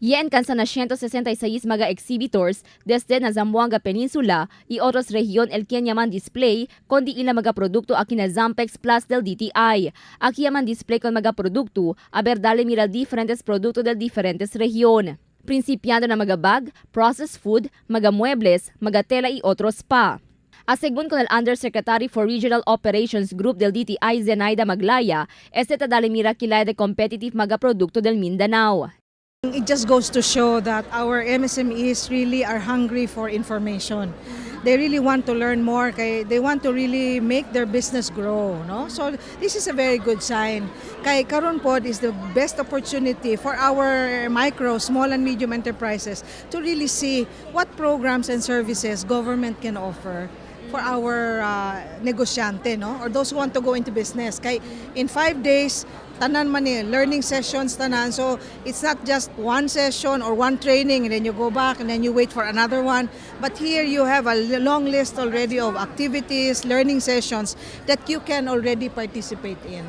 Y alcanzan a 166 mga exhibitors desde na Zamboanga Peninsula y otros región el que llaman display kundi ilang mga produkto aquí na Zampex Plus del DTI. Aquí llaman display con mga produkto a ver dale mira diferentes produkto del diferentes región. Principiando na mga bag, processed food, mga muebles, mga tela y otros pa. Según con el Undersecretary for Regional Operations Group del DTI Zenaida Maglaya, dale mira kilay de competitive mga produkto del Mindanao. It just goes to show that our MSMEs really are hungry for information. They really want to learn more. They want to really make their business grow. No? So this is a very good sign. Kay karon pod is the best opportunity for our micro, small and medium enterprises to really see what programs and services government can offer for our negosyante, no? Or those who want to go into business. Kay in 5 days, tanan man learning sessions tanan. So it's not just one session or one training and then you go back and then you wait for another one. But here you have a long list already of activities, learning sessions that you can already participate in.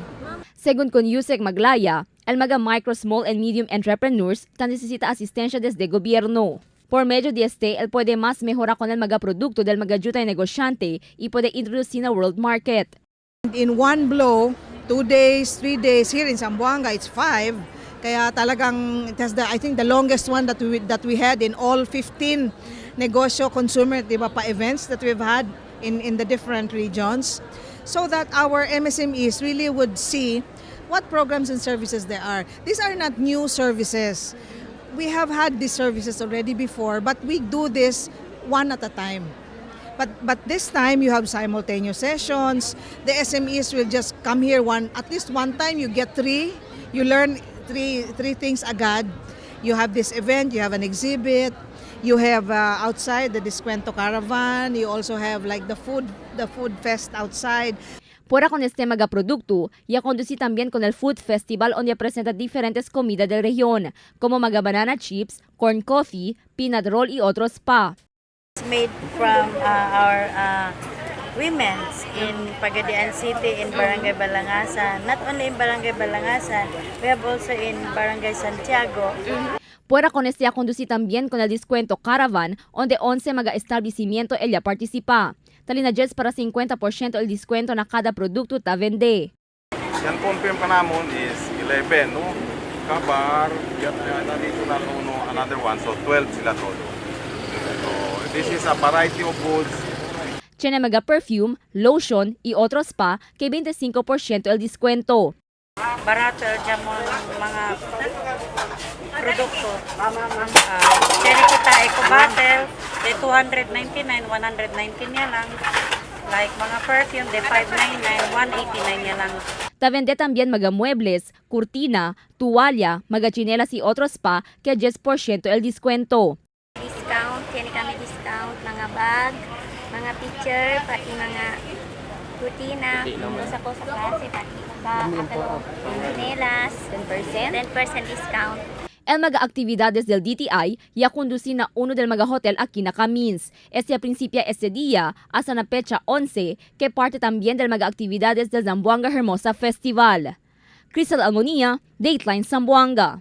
Según con Yusek Maglaya, el mga micro, small and medium entrepreneurs tan necesita asistensya desde gobierno. Por medio de él puede más mejorar con el mga produkto del mga jutay negosyante y puede introducir na world market. In one blow, 2 days, 3 days, here in Zamboanga it's 5. Kaya talagang it has I think the longest one that we had in all 15 negosyo consumer events that we've had in the different regions, so that our MSMEs really would see what programs and services there are. These are not new services. We have had these services already before, but we do this one at a time. But this time you have simultaneous sessions. The SMEs will just come here at least one time. You get 3. You learn three things agad. You have this event. You have an exhibit. You have outside the Descuento Caravan. You also have like the food fest outside. Por con este mga produkto, ya conducí también con el Food Festival donde presenta diferentes comidas del región, como mga banana chips, corn coffee, peanut roll y otros pa. It's made from our women's in Pagadian City, in Barangay Balangasan. Not only in Barangay Balangasan, we have also in Barangay Santiago. Por con este ya conducí también con el Descuento Caravan, donde 11 mga establecimiento ella participa. Talina Jets para 50% el descuento na kada produkto ta vende. Yan confirm ka namon is 11, no? Kabar, yan nandito na another one, so 12 sila todo. So this is a variety of goods. Tiene mga perfume, lotion y otros pa que 25% el descuento. Barato dyan mo mga produkto. Dili kita eco bottle, de 299, 119 niya lang. Like mga perfume, de 599, 189 niya lang. Ta vende también mga muebles, kurtina, tuwalya, mga chinelas y otros pa que 10% el descuento. Discount, tiene kami discount, mga bag, mga picture, pati mga kurtina, sa po sa klase, pati sa katalog, chinelas, 10% discount. El mga actividades del DTI ya conducir na uno del mga hotel aquí na Camins. Principia este día hasta na pecha 11 que parte también del mga actividades del Zamboanga Hermosa Festival. Crystal Almonía, Dateline Zamboanga.